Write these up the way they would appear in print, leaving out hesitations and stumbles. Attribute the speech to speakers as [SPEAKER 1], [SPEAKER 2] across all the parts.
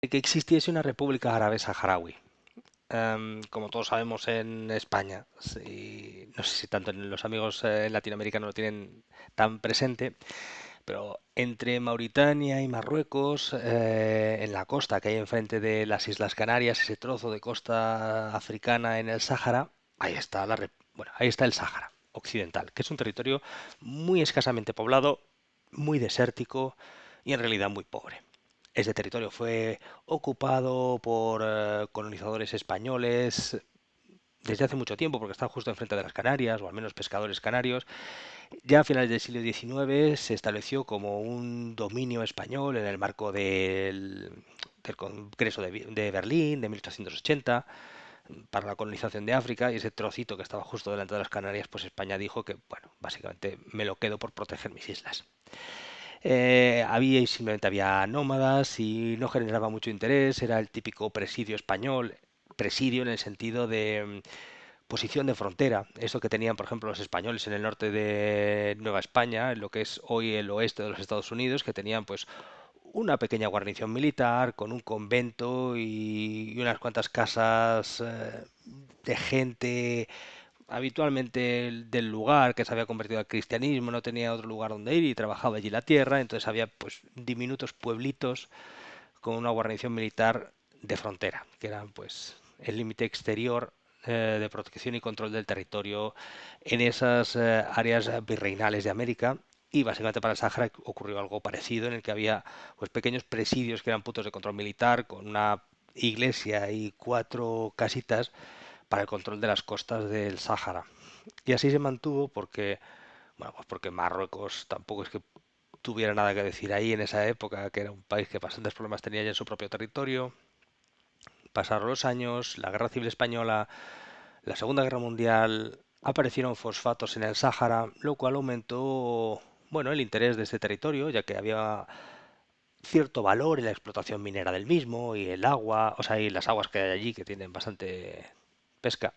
[SPEAKER 1] de que existiese una República Árabe Saharaui. Como todos sabemos en España, no sé si tanto en los amigos latinoamericanos lo tienen tan presente, pero entre Mauritania y Marruecos, en la costa que hay enfrente de las Islas Canarias, ese trozo de costa africana en el Sáhara, ahí está bueno, ahí está el Sáhara Occidental, que es un territorio muy escasamente poblado, muy desértico y en realidad muy pobre. Ese territorio fue ocupado por colonizadores españoles desde hace mucho tiempo, porque está justo enfrente de las Canarias, o al menos pescadores canarios. Ya a finales del siglo XIX se estableció como un dominio español en el marco del Congreso de Berlín de 1880 para la colonización de África, y ese trocito que estaba justo delante de las Canarias, pues España dijo que, bueno, básicamente me lo quedo por proteger mis islas. Simplemente había nómadas y no generaba mucho interés, era el típico presidio español, presidio en el sentido de posición de frontera, eso que tenían, por ejemplo, los españoles en el norte de Nueva España, en lo que es hoy el oeste de los Estados Unidos, que tenían pues una pequeña guarnición militar con un convento y unas cuantas casas de gente habitualmente del lugar que se había convertido al cristianismo, no tenía otro lugar donde ir y trabajaba allí la tierra, entonces había pues diminutos pueblitos con una guarnición militar de frontera, que eran pues el límite exterior de protección y control del territorio en esas áreas virreinales de América. Y básicamente para el Sáhara ocurrió algo parecido en el que había pues pequeños presidios que eran puntos de control militar con una iglesia y cuatro casitas para el control de las costas del Sáhara. Y así se mantuvo porque, bueno, pues porque Marruecos tampoco es que tuviera nada que decir ahí en esa época, que era un país que bastantes problemas tenía ya en su propio territorio. Pasaron los años, la Guerra Civil Española, la Segunda Guerra Mundial, aparecieron fosfatos en el Sáhara, lo cual aumentó, bueno, el interés de este territorio, ya que había cierto valor en la explotación minera del mismo y el agua, o sea, y las aguas que hay allí que tienen bastante pesca.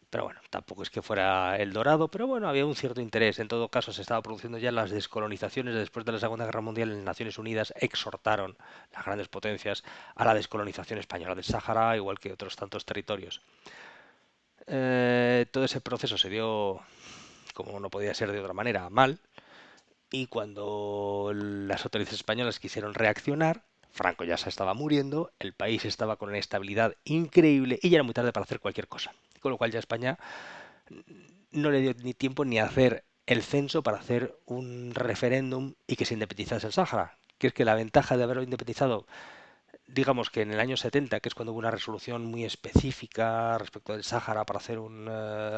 [SPEAKER 1] Pero bueno, tampoco es que fuera el dorado, pero bueno, había un cierto interés. En todo caso, se estaba produciendo ya las descolonizaciones después de la Segunda Guerra Mundial. En las Naciones Unidas exhortaron las grandes potencias a la descolonización española del Sáhara, igual que otros tantos territorios. Todo ese proceso se dio, como no podía ser de otra manera, mal. Y cuando las autoridades españolas quisieron reaccionar, Franco ya se estaba muriendo, el país estaba con una estabilidad increíble y ya era muy tarde para hacer cualquier cosa. Con lo cual ya España no le dio ni tiempo ni a hacer el censo para hacer un referéndum y que se independizase el Sáhara. Que es que la ventaja de haberlo independizado, digamos que en el año 70, que es cuando hubo una resolución muy específica respecto del Sáhara para hacer un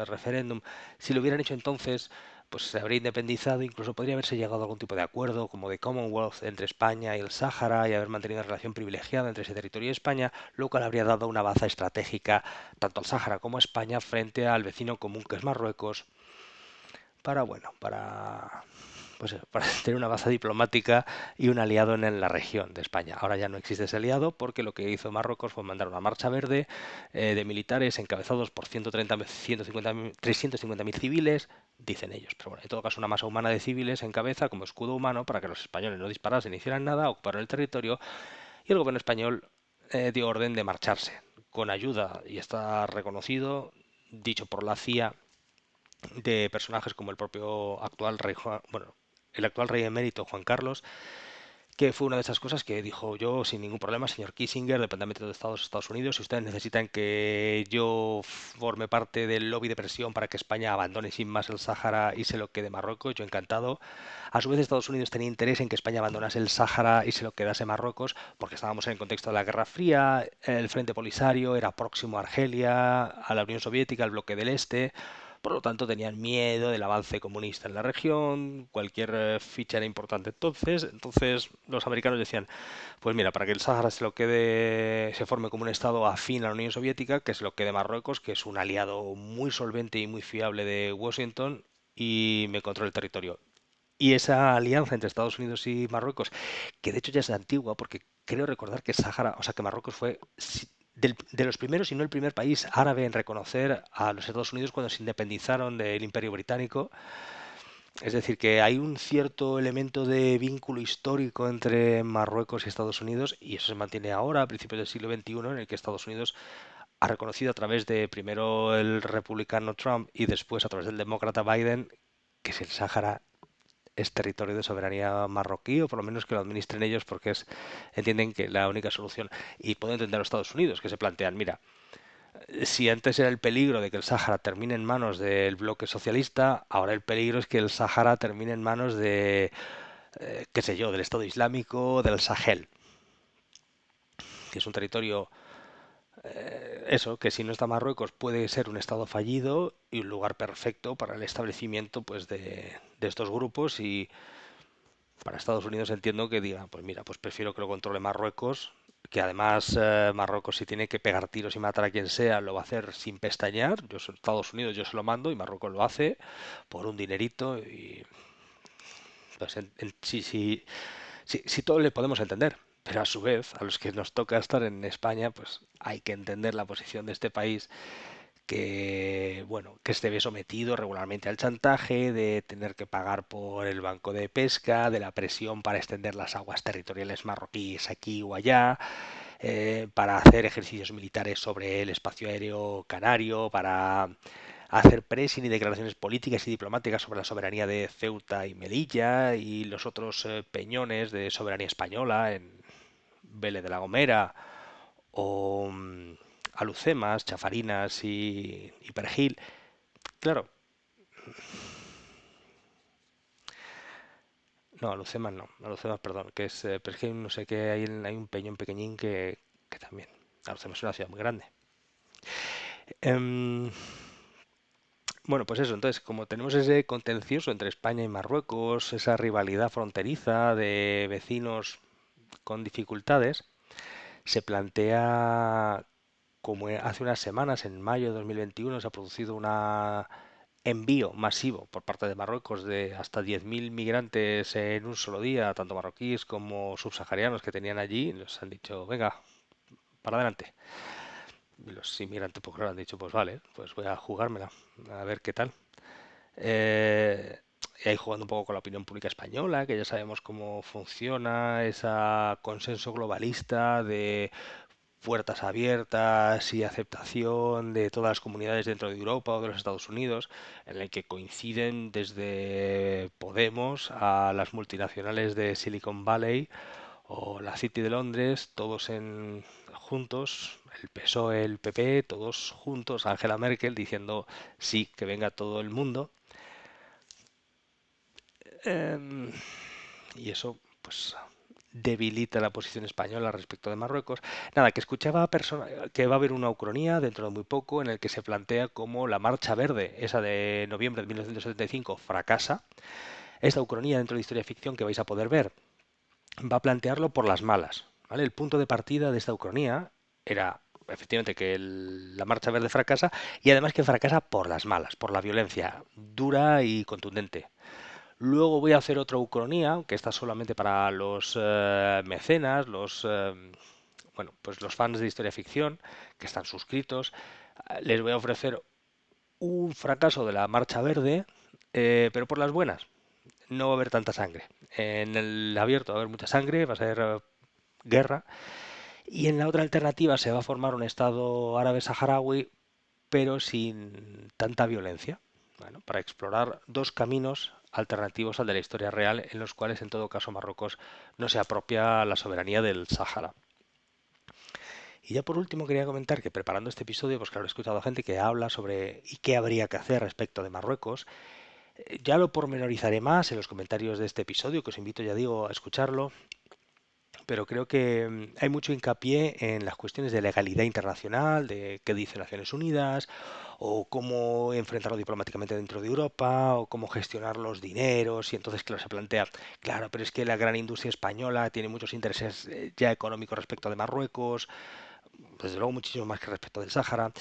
[SPEAKER 1] referéndum, si lo hubieran hecho entonces, pues se habría independizado, incluso podría haberse llegado a algún tipo de acuerdo como de Commonwealth entre España y el Sáhara y haber mantenido una relación privilegiada entre ese territorio y España, lo cual habría dado una baza estratégica tanto al Sáhara como a España frente al vecino común que es Marruecos, para, bueno, para, pues para tener una base diplomática y un aliado en la región de España. Ahora ya no existe ese aliado porque lo que hizo Marruecos fue mandar una marcha verde de militares encabezados por 350.000 civiles, dicen ellos. Pero bueno, en todo caso una masa humana de civiles en cabeza como escudo humano para que los españoles no disparasen ni hicieran nada, ocuparon el territorio y el gobierno español dio orden de marcharse con ayuda, y está reconocido, dicho por la CIA, de personajes como el propio actual rey Juan, bueno, el actual rey emérito Juan Carlos, que fue una de esas cosas que dijo: yo sin ningún problema, señor Kissinger, dependiente de Estados Unidos, si ustedes necesitan que yo forme parte del lobby de presión para que España abandone sin más el Sáhara y se lo quede Marruecos, yo encantado. A su vez, Estados Unidos tenía interés en que España abandonase el Sáhara y se lo quedase Marruecos, porque estábamos en el contexto de la Guerra Fría, el Frente Polisario era próximo a Argelia, a la Unión Soviética, al bloque del Este. Por lo tanto, tenían miedo del avance comunista en la región, cualquier ficha era importante entonces los americanos decían: pues mira, para que el Sáhara se lo quede, se forme como un estado afín a la Unión Soviética, que se lo quede Marruecos, que es un aliado muy solvente y muy fiable de Washington, y me controla el territorio. Y esa alianza entre Estados Unidos y Marruecos, que de hecho ya es antigua, porque creo recordar que Sáhara, o sea que Marruecos fue de los primeros, y no el primer país árabe en reconocer a los Estados Unidos cuando se independizaron del Imperio Británico, Es decir, que hay un cierto elemento de vínculo histórico entre Marruecos y Estados Unidos, y eso se mantiene ahora, a principios del siglo XXI, en el que Estados Unidos ha reconocido a través de primero el republicano Trump y después a través del demócrata Biden que si el Sáhara es territorio de soberanía marroquí, o por lo menos que lo administren ellos, porque entienden que la única solución, y pueden entender a los Estados Unidos, que se plantean, mira, si antes era el peligro de que el Sáhara termine en manos del bloque socialista, ahora el peligro es que el Sáhara termine en manos de, qué sé yo, del Estado Islámico, del Sahel, que es un territorio, eso, que si no está Marruecos puede ser un Estado fallido y un lugar perfecto para el establecimiento pues de estos grupos. Y para Estados Unidos entiendo que diga, pues mira, pues prefiero que lo controle Marruecos, que además Marruecos si tiene que pegar tiros y matar a quien sea, lo va a hacer sin pestañear. Yo soy Estados Unidos, yo se lo mando y Marruecos lo hace por un dinerito y pues sí, todo le podemos entender. Pero a su vez, a los que nos toca estar en España, pues hay que entender la posición de este país que, bueno, que se ve sometido regularmente al chantaje, de tener que pagar por el banco de pesca, de la presión para extender las aguas territoriales marroquíes aquí o allá, para hacer ejercicios militares sobre el espacio aéreo canario, para hacer pressing y declaraciones políticas y diplomáticas sobre la soberanía de Ceuta y Melilla y los otros peñones de soberanía española en Vélez de la Gomera o Alucemas, Chafarinas y Perejil. Claro, no, Alucemas no, Alucemas, perdón, que es Perejil, no sé qué, hay un peñón pequeñín que también. Alucemas es una ciudad muy grande. Em, bueno, pues eso, entonces, como tenemos ese contencioso entre España y Marruecos, esa rivalidad fronteriza de vecinos con dificultades, se plantea, como hace unas semanas, en mayo de 2021, se ha producido un envío masivo por parte de Marruecos de hasta 10.000 migrantes en un solo día, tanto marroquíes como subsaharianos que tenían allí. Les han dicho, venga, para adelante. Y los inmigrantes pues claro, han dicho, pues vale, pues voy a jugármela, a ver qué tal. Eh, y ahí jugando un poco con la opinión pública española, que ya sabemos cómo funciona ese consenso globalista de puertas abiertas y aceptación de todas las comunidades dentro de Europa o de los Estados Unidos, en el que coinciden desde Podemos a las multinacionales de Silicon Valley o la City de Londres, todos juntos, el PSOE, el PP, todos juntos, Angela Merkel diciendo sí, que venga todo el mundo. Em, y eso, pues debilita la posición española respecto de Marruecos. Nada, que escuchaba que va a haber una ucronía dentro de muy poco en el que se plantea como la Marcha Verde, esa de noviembre de 1975, fracasa. Esta ucronía dentro de Historia Ficción que vais a poder ver va a plantearlo por las malas. ¿Vale? El punto de partida de esta ucronía era efectivamente que la Marcha Verde fracasa y además que fracasa por las malas, por la violencia dura y contundente. Luego voy a hacer otra ucronía, que está solamente para los mecenas, bueno, pues los fans de historia ficción que están suscritos. Les voy a ofrecer un fracaso de la Marcha Verde, pero por las buenas. No va a haber tanta sangre. En el abierto va a haber mucha sangre, va a ser guerra. Y en la otra alternativa se va a formar un Estado árabe saharaui, pero sin tanta violencia. Bueno, para explorar dos caminos alternativos al de la historia real, en los cuales en todo caso Marruecos no se apropia la soberanía del Sáhara. Y ya por último quería comentar que preparando este episodio, pues claro, he escuchado a gente que habla sobre y qué habría que hacer respecto de Marruecos. Ya lo pormenorizaré más en los comentarios de este episodio, que os invito, ya digo, a escucharlo, pero creo que hay mucho hincapié en las cuestiones de legalidad internacional, de qué dice Naciones Unidas, o cómo enfrentarlo diplomáticamente dentro de Europa, o cómo gestionar los dineros, y entonces, claro, se plantea, claro, pero es que la gran industria española tiene muchos intereses ya económicos respecto de Marruecos, desde luego muchísimo más que respecto del Sáhara.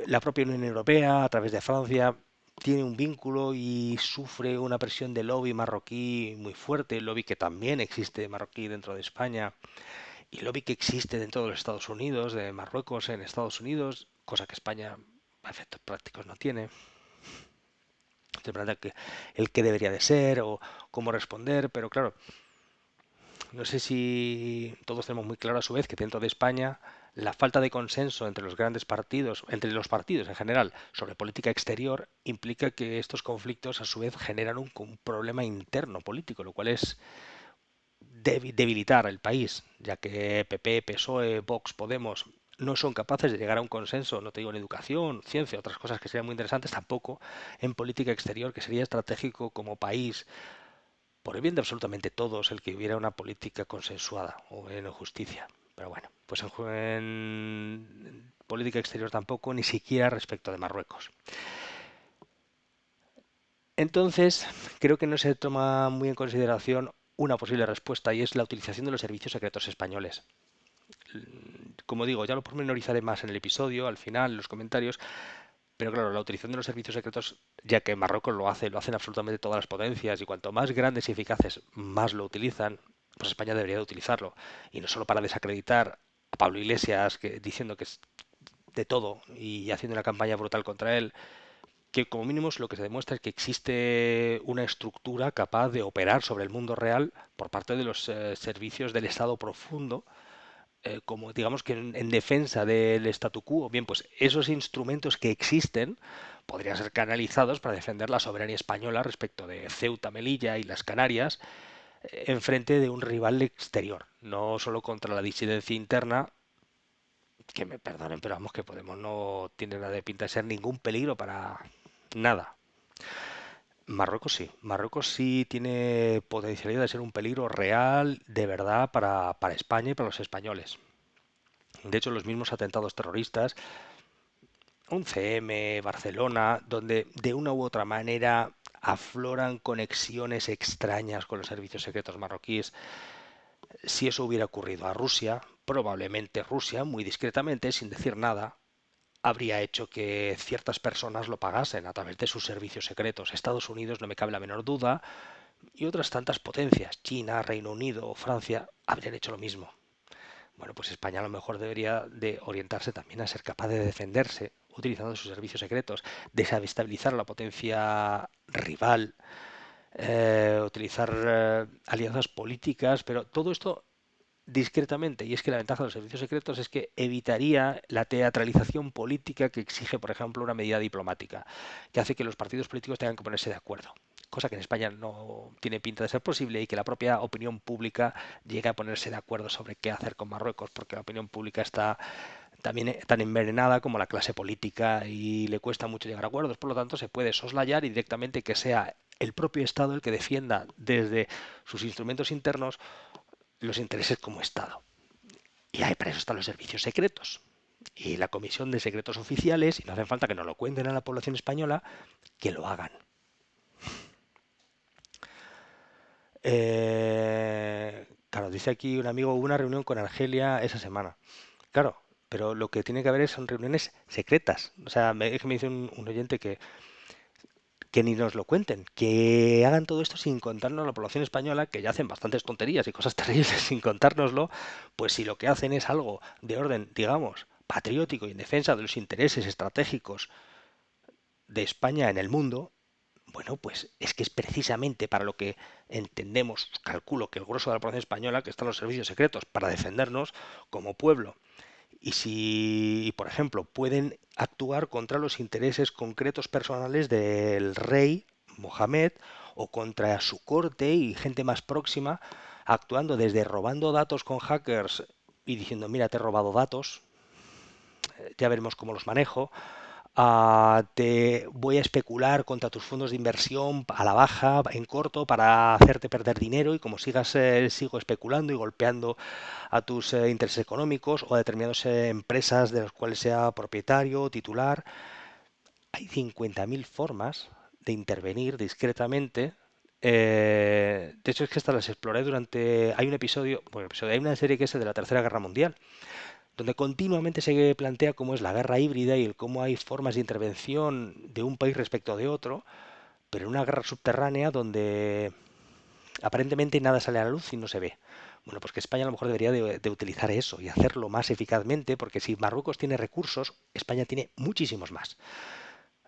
[SPEAKER 1] La propia Unión Europea, a través de Francia, tiene un vínculo y sufre una presión de lobby marroquí muy fuerte, el lobby que también existe marroquí dentro de España y el lobby que existe dentro de los Estados Unidos, de Marruecos en Estados Unidos, cosa que España a efectos prácticos no tiene. Se plantea el qué debería de ser o cómo responder, pero claro, no sé si todos tenemos muy claro a su vez que dentro de España la falta de consenso entre los grandes partidos, entre los partidos en general, sobre política exterior, implica que estos conflictos a su vez generan un problema interno político, lo cual es debilitar el país, ya que PP, PSOE, Vox, Podemos no son capaces de llegar a un consenso, no te digo en educación, ciencia, otras cosas que serían muy interesantes, tampoco en política exterior, que sería estratégico como país por el bien de absolutamente todos el que hubiera una política consensuada o en justicia. Pero bueno, pues en política exterior tampoco, ni siquiera respecto de Marruecos. Entonces, creo que no se toma muy en consideración una posible respuesta y es la utilización de los servicios secretos españoles. Como digo, ya lo pormenorizaré más en el episodio, al final, en los comentarios, pero claro, la utilización de los servicios secretos, ya que Marruecos lo hace, lo hacen absolutamente todas las potencias y cuanto más grandes y eficaces más lo utilizan, pues España debería de utilizarlo. Y no solo para desacreditar a Pablo Iglesias diciendo que es de todo y haciendo una campaña brutal contra él, que como mínimo lo que se demuestra es que existe una estructura capaz de operar sobre el mundo real por parte de los servicios del Estado profundo, como digamos que en defensa del statu quo. Bien, pues esos instrumentos que existen podrían ser canalizados para defender la soberanía española respecto de Ceuta, Melilla y las Canarias en frente de un rival exterior, no solo contra la disidencia interna, que me perdonen, pero vamos que Podemos no tiene nada de pinta de ser ningún peligro para nada. Marruecos sí tiene potencialidad de ser un peligro real, de verdad, para España y para los españoles. De hecho, los mismos atentados terroristas, un CM, Barcelona, donde de una u otra manera afloran conexiones extrañas con los servicios secretos marroquíes. Si eso hubiera ocurrido a Rusia, probablemente Rusia, muy discretamente, sin decir nada, habría hecho que ciertas personas lo pagasen a través de sus servicios secretos. Estados Unidos, no me cabe la menor duda, y otras tantas potencias, China, Reino Unido o Francia, habrían hecho lo mismo. Bueno, pues España a lo mejor debería de orientarse también a ser capaz de defenderse utilizando sus servicios secretos, desestabilizar la potencia rival, utilizar alianzas políticas, pero todo esto discretamente. Y es que la ventaja de los servicios secretos es que evitaría la teatralización política que exige, por ejemplo, una medida diplomática, que hace que los partidos políticos tengan que ponerse de acuerdo. Cosa que en España no tiene pinta de ser posible y que la propia opinión pública llegue a ponerse de acuerdo sobre qué hacer con Marruecos, porque la opinión pública está también tan envenenada como la clase política y le cuesta mucho llegar a acuerdos. Por lo tanto, se puede soslayar y directamente que sea el propio Estado el que defienda desde sus instrumentos internos los intereses como Estado. Y ahí para eso están los servicios secretos. Y la Comisión de Secretos Oficiales, y no hace falta que nos lo cuenten a la población española, que lo hagan. Claro, dice aquí un amigo, hubo una reunión con Argelia esa semana. Claro, pero lo que tiene que haber son reuniones secretas. O sea, es que me dice un oyente que ni nos lo cuenten, que hagan todo esto sin contarnos a la población española, que ya hacen bastantes tonterías y cosas terribles sin contárnoslo, pues si lo que hacen es algo de orden, digamos, patriótico y en defensa de los intereses estratégicos de España en el mundo, bueno, pues es que es precisamente para lo que entendemos, calculo que el grueso de la población española, que están los servicios secretos, para defendernos como pueblo. Y si, por ejemplo, pueden actuar contra los intereses concretos personales del rey Mohamed o contra su corte y gente más próxima, actuando desde robando datos con hackers y diciendo, mira, te he robado datos, ya veremos cómo los manejo, te voy a especular contra tus fondos de inversión a la baja, en corto, para hacerte perder dinero y como sigas, sigo especulando y golpeando a tus intereses económicos o a determinadas empresas de las cuales sea propietario o titular. Hay 50.000 formas de intervenir discretamente. De hecho, es que estas las exploré durante... Hay un episodio, bueno, episodio, hay una serie que es de la Tercera Guerra Mundial, donde continuamente se plantea cómo es la guerra híbrida y el cómo hay formas de intervención de un país respecto de otro, pero en una guerra subterránea donde aparentemente nada sale a la luz y no se ve. Bueno, pues que España a lo mejor debería de utilizar eso y hacerlo más eficazmente, porque si Marruecos tiene recursos, España tiene muchísimos más.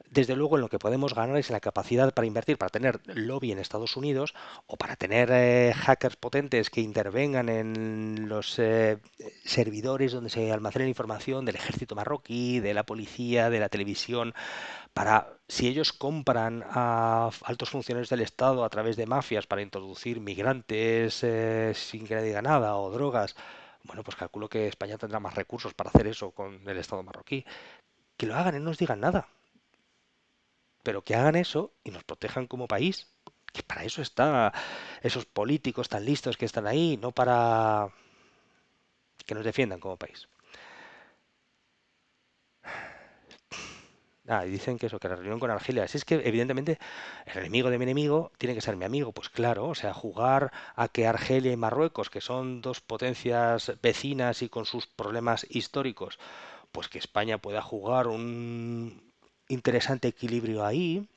[SPEAKER 1] Desde luego, en lo que podemos ganar es en la capacidad para invertir, para tener lobby en Estados Unidos o para tener hackers potentes que intervengan en los servidores donde se almacena información del ejército marroquí, de la policía, de la televisión, para, si ellos compran a altos funcionarios del Estado a través de mafias para introducir migrantes sin que nadie diga nada o drogas, bueno, pues calculo que España tendrá más recursos para hacer eso con el Estado marroquí. Que lo hagan y no nos digan nada, pero que hagan eso y nos protejan como país. Que para eso están esos políticos tan listos que están ahí, no para que nos defiendan como país. Ah, y dicen que eso, que la reunión con Argelia, si es que evidentemente el enemigo de mi enemigo tiene que ser mi amigo, pues claro, o sea, jugar a que Argelia y Marruecos, que son dos potencias vecinas y con sus problemas históricos, pues que España pueda jugar un interesante equilibrio ahí,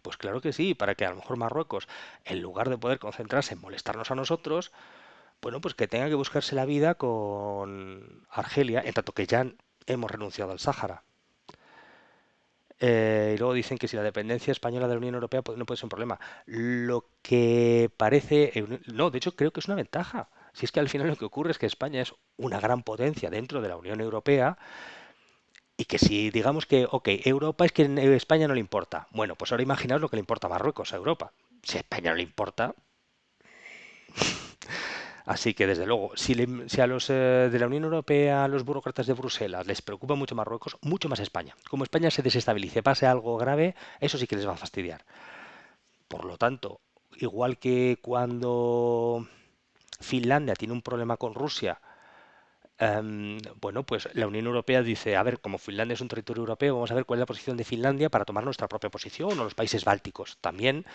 [SPEAKER 1] pues claro que sí, para que a lo mejor Marruecos, en lugar de poder concentrarse en molestarnos a nosotros, bueno, pues que tenga que buscarse la vida con Argelia, en tanto que ya hemos renunciado al Sáhara. Y luego dicen que si la dependencia española de la Unión Europea no puede ser un problema. Lo que parece, no, de hecho creo que es una ventaja. Si es que al final lo que ocurre es que España es una gran potencia dentro de la Unión Europea y que si digamos que, ok, Europa es que a España no le importa. Bueno, pues ahora imaginaos lo que le importa a Marruecos, a Europa. Si a España no le importa, así que, desde luego, si a los de la Unión Europea, a los burócratas de Bruselas, les preocupa mucho Marruecos, mucho más España. Como España se desestabilice, pase algo grave, eso sí que les va a fastidiar. Por lo tanto, igual que cuando Finlandia tiene un problema con Rusia, bueno, pues la Unión Europea dice, a ver, como Finlandia es un territorio europeo, vamos a ver cuál es la posición de Finlandia para tomar nuestra propia posición, o los países bálticos también,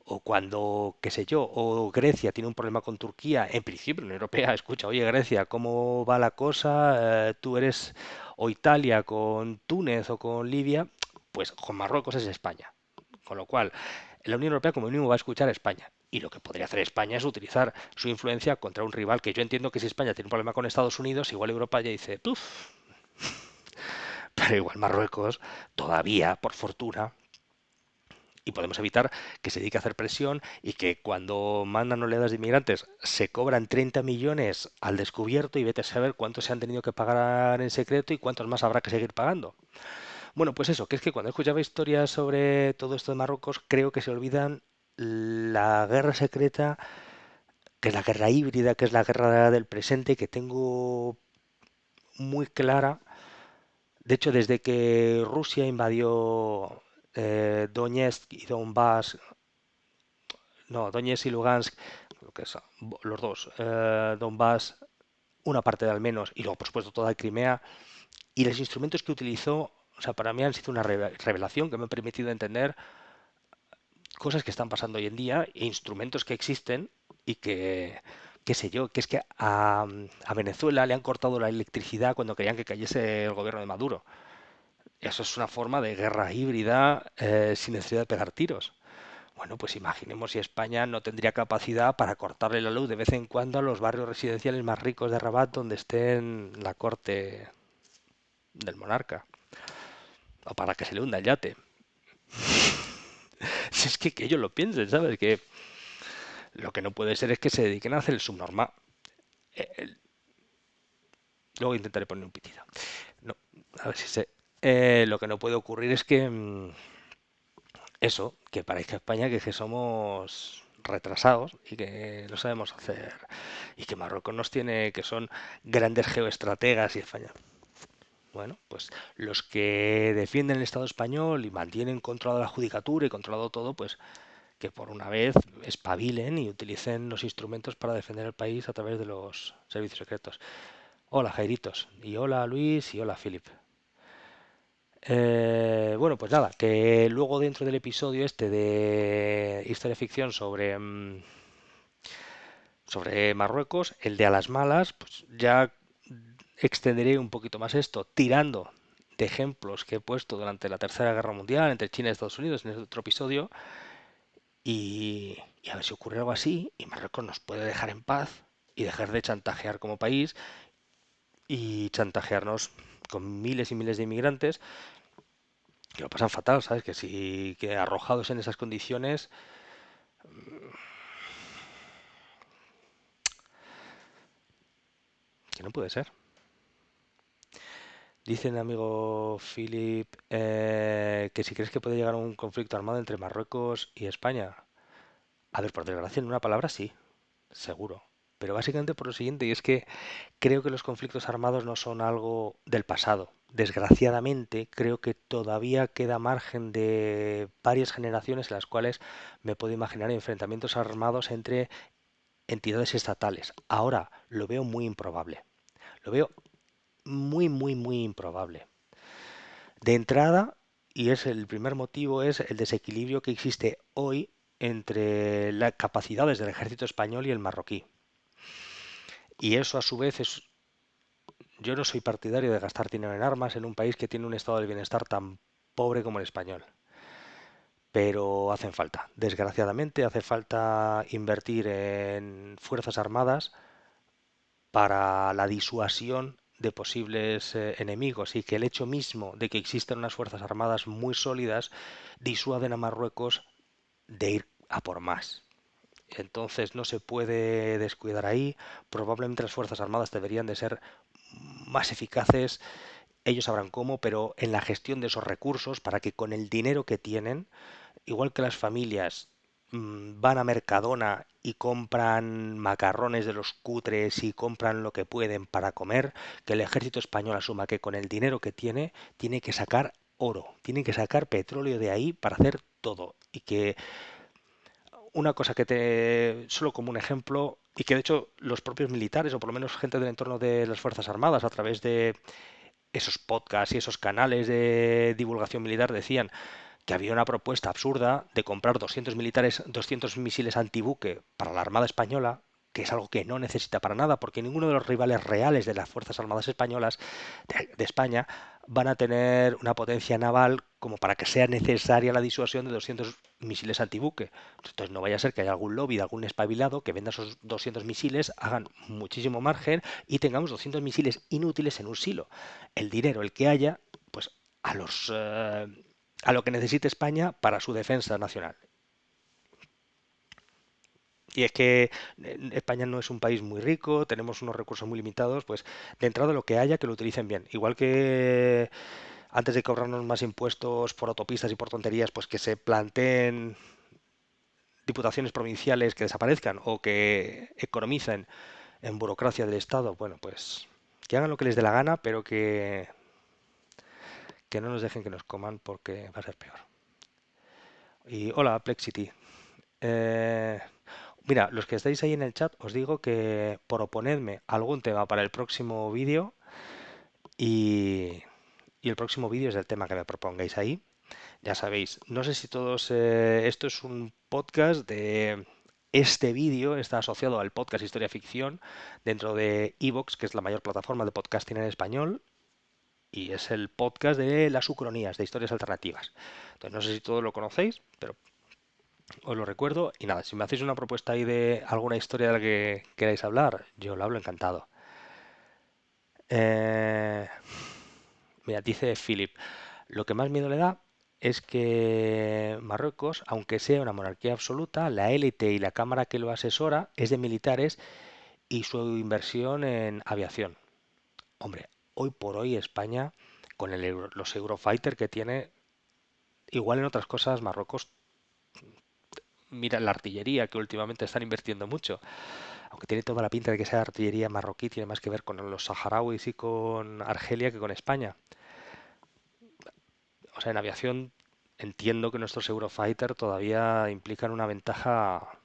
[SPEAKER 1] o cuando, qué sé yo, o Grecia tiene un problema con Turquía, en principio la Unión Europea escucha, oye Grecia, ¿cómo va la cosa? Tú eres, o Italia con Túnez o con Libia, pues con Marruecos es España. Con lo cual, la Unión Europea como mínimo va a escuchar a España. Y lo que podría hacer España es utilizar su influencia contra un rival que yo entiendo que si España tiene un problema con Estados Unidos, igual Europa ya dice, puf, pero igual Marruecos todavía, por fortuna, y podemos evitar que se dedique a hacer presión y que cuando mandan oleadas de inmigrantes se cobran 30 millones al descubierto y vete a saber cuántos se han tenido que pagar en secreto y cuántos más habrá que seguir pagando. Bueno, pues eso, que es que cuando escuchaba historias sobre todo esto de Marruecos, creo que se olvidan la guerra secreta, que es la guerra híbrida, que es la guerra del presente, que tengo muy clara. De hecho, desde que Rusia invadió Donetsk y Donbass, no, Donetsk y Lugansk, lo que es, los dos, Donbass, una parte de al menos, y luego por supuesto toda Crimea, y los instrumentos que utilizó, o sea, para mí han sido una revelación que me ha permitido entender cosas que están pasando hoy en día e instrumentos que existen y que, qué sé yo, que es que a Venezuela le han cortado la electricidad cuando querían que cayese el gobierno de Maduro. Eso es una forma de guerra híbrida sin necesidad de pegar tiros. Bueno, pues imaginemos si España no tendría capacidad para cortarle la luz de vez en cuando a los barrios residenciales más ricos de Rabat donde esté en la corte del monarca. O para que se le hunda el yate. Si es que ellos lo piensen, ¿sabes? Que lo que no puede ser es que se dediquen a hacer el subnormal. Eh, luego intentaré poner un pitido. No, a ver si sé. Lo que no puede ocurrir es que eso, que parezca España que somos retrasados y que no sabemos hacer y que Marruecos nos tiene que son grandes geoestrategas y España. Bueno, pues los que defienden el Estado español y mantienen controlada la judicatura y controlado todo, pues que por una vez espabilen y utilicen los instrumentos para defender el país a través de los servicios secretos. Hola Jairitos, y hola Luis, y hola Philip. Bueno, pues nada, que luego dentro del episodio este de historia ficción sobre Marruecos, el de a las malas, pues ya extenderé un poquito más esto, tirando de ejemplos que he puesto durante la Tercera Guerra Mundial entre China y Estados Unidos en este otro episodio, y a ver si ocurre algo así y Marruecos nos puede dejar en paz y dejar de chantajear como país y chantajearnos con miles y miles de inmigrantes que lo pasan fatal, ¿sabes? Que si que arrojados en esas condiciones, que no puede ser. Dice el amigo Philip que si crees que puede llegar a un conflicto armado entre Marruecos y España. A ver, por desgracia, en una palabra sí, seguro. Pero básicamente por lo siguiente, y es que creo que los conflictos armados no son algo del pasado. Desgraciadamente, creo que todavía queda margen de varias generaciones en las cuales me puedo imaginar enfrentamientos armados entre entidades estatales. Ahora lo veo muy improbable. Lo veo muy, muy, muy improbable. De entrada, y es el primer motivo, es el desequilibrio que existe hoy entre las capacidades del ejército español y el marroquí. Y eso a su vez es, yo no soy partidario de gastar dinero en armas en un país que tiene un estado del bienestar tan pobre como el español. Pero hacen falta. Desgraciadamente hace falta invertir en fuerzas armadas para la disuasión de posibles enemigos y que el hecho mismo de que existan unas fuerzas armadas muy sólidas disuaden a Marruecos de ir a por más. Entonces no se puede descuidar ahí. Probablemente las Fuerzas Armadas deberían de ser más eficaces, ellos sabrán cómo, pero en la gestión de esos recursos para que con el dinero que tienen, igual que las familias van a Mercadona y compran macarrones de los cutres y compran lo que pueden para comer, que el ejército español asuma que con el dinero que tiene que sacar oro, tiene que sacar petróleo de ahí para hacer todo. Y que una cosa que te, solo como un ejemplo, y que de hecho los propios militares, o por lo menos gente del entorno de las Fuerzas Armadas, a través de esos podcasts y esos canales de divulgación militar, decían que había una propuesta absurda de comprar 200 militares, 200 misiles antibuque para la Armada Española, que es algo que no necesita para nada, porque ninguno de los rivales reales de las Fuerzas Armadas Españolas de España van a tener una potencia naval como para que sea necesaria la disuasión de 200 misiles antibuque. Entonces no vaya a ser que haya algún lobby de algún espabilado que venda esos 200 misiles, hagan muchísimo margen y tengamos 200 misiles inútiles en un silo. El dinero, el que haya, pues a los a lo que necesite España para su defensa nacional. Y es que España no es un país muy rico, tenemos unos recursos muy limitados, pues de entrada lo que haya que lo utilicen bien. Igual que antes de cobrarnos más impuestos por autopistas y por tonterías, pues que se planteen diputaciones provinciales que desaparezcan o que economicen en burocracia del Estado. Bueno, pues que hagan lo que les dé la gana, pero que no nos dejen que nos coman porque va a ser peor. Y hola, Plexity. Eh, Mira, los que estáis ahí en el chat, os digo que proponedme algún tema para el próximo vídeo y, y el próximo vídeo es el tema que me propongáis ahí. Ya sabéis, no sé si todos, esto es un podcast de... Este vídeo está asociado al podcast Historia Ficción dentro de Evox, que es la mayor plataforma de podcasting en español, y es el podcast de las ucronías, de historias alternativas. Entonces, no sé si todos lo conocéis, pero os lo recuerdo y nada, si me hacéis una propuesta ahí de alguna historia de la que queráis hablar, yo lo hablo encantado. Eh, Mira, dice Philip, lo que más miedo le da es que Marruecos, aunque sea una monarquía absoluta, la élite y la cámara que lo asesora es de militares y su inversión en aviación. Hombre, hoy por hoy España, con los Eurofighter que tiene, igual en otras cosas Marruecos, mira la artillería que últimamente están invirtiendo mucho. Aunque tiene toda la pinta de que esa artillería marroquí tiene más que ver con los saharauis y con Argelia que con España. O sea, en aviación entiendo que nuestros Eurofighter todavía implican una ventaja,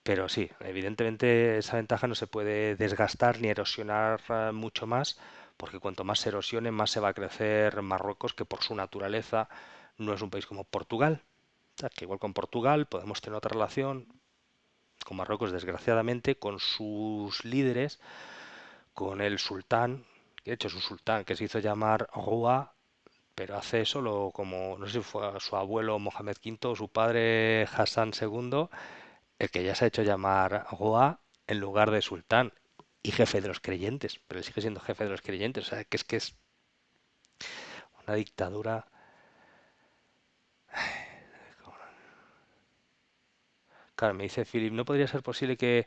[SPEAKER 1] pero sí, evidentemente esa ventaja no se puede desgastar ni erosionar mucho más, porque cuanto más se erosione, más se va a crecer Marruecos, que por su naturaleza no es un país como Portugal. O sea, que igual con Portugal podemos tener otra relación, con Marruecos desgraciadamente, con sus líderes, con el sultán, que de hecho es un sultán que se hizo llamar Rua, pero hace solo como, no sé si fue a su abuelo Mohamed V o su padre Hassan II, el que ya se ha hecho llamar Rua en lugar de sultán y jefe de los creyentes, pero él sigue siendo jefe de los creyentes, o sea, que es Una dictadura. Claro, me dice Philip, ¿no podría ser posible que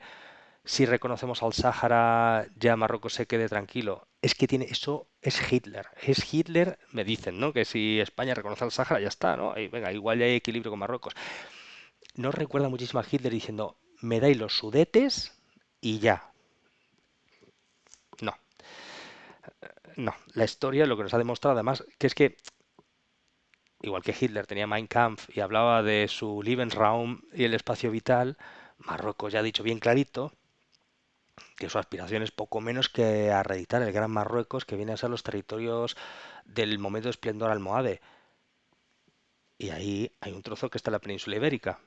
[SPEAKER 1] si reconocemos al Sáhara ya Marruecos se quede tranquilo? Es que tiene eso, es Hitler. Es Hitler, me dicen, ¿no? Que si España reconoce al Sáhara ya está, ¿no? Y venga, igual ya hay equilibrio con Marruecos. No recuerda muchísimo a Hitler diciendo, me dais los Sudetes y ya. No, no. La historia lo que nos ha demostrado además que es que igual que Hitler tenía Mein Kampf y hablaba de su Lebensraum y el espacio vital, Marruecos ya ha dicho bien clarito que su aspiración es poco menos que a reeditar el Gran Marruecos, que viene a ser los territorios del momento de esplendor almohade. Y ahí hay un trozo que está en la península ibérica.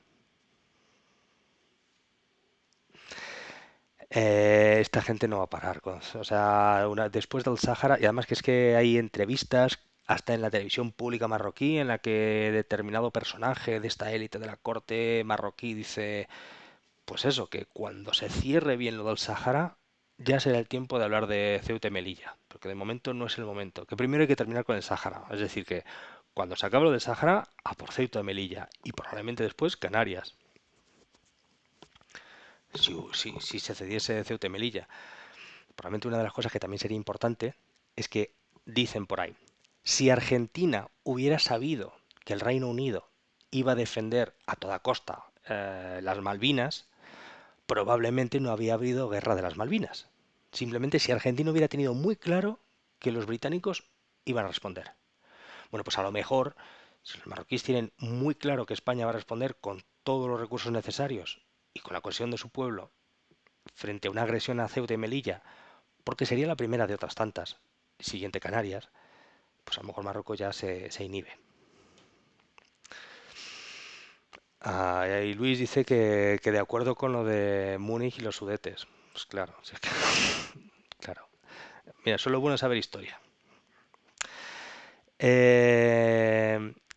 [SPEAKER 1] Esta gente no va a parar. O sea, después del Sáhara, y además que es que hay entrevistas hasta en la televisión pública marroquí en la que determinado personaje de esta élite de la corte marroquí dice, pues eso, que cuando se cierre bien lo del Sáhara, ya será el tiempo de hablar de Ceuta y Melilla, porque de momento no es el momento. Que primero hay que terminar con el Sáhara, es decir, que cuando se acabe lo del Sáhara, a por Ceuta y Melilla, y probablemente después Canarias, si se cediese Ceuta y Melilla. Probablemente una de las cosas que también sería importante es que dicen por ahí, si Argentina hubiera sabido que el Reino Unido iba a defender a toda costa las Malvinas, probablemente no había habido guerra de las Malvinas. Simplemente si Argentina hubiera tenido muy claro que los británicos iban a responder. Bueno, pues a lo mejor, si los marroquíes tienen muy claro que España va a responder con todos los recursos necesarios y con la cohesión de su pueblo frente a una agresión a Ceuta y Melilla, porque sería la primera de otras tantas, siguiente Canarias, pues a lo mejor Marruecos ya se inhibe. Y Luis dice que de acuerdo con lo de Múnich y los Sudetes. Pues claro, si es que, claro. Mira, solo bueno saber historia.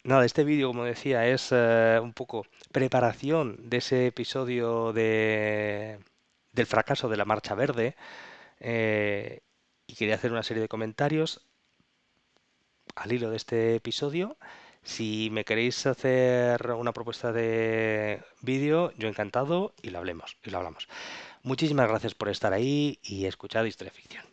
[SPEAKER 1] Nada, este vídeo, como decía, es un poco preparación de ese episodio del fracaso de la Marcha Verde. Y quería hacer una serie de comentarios al hilo de este episodio. Si me queréis hacer una propuesta de vídeo, yo encantado y lo hablamos. Muchísimas gracias por estar ahí y escuchar Historia Ficción.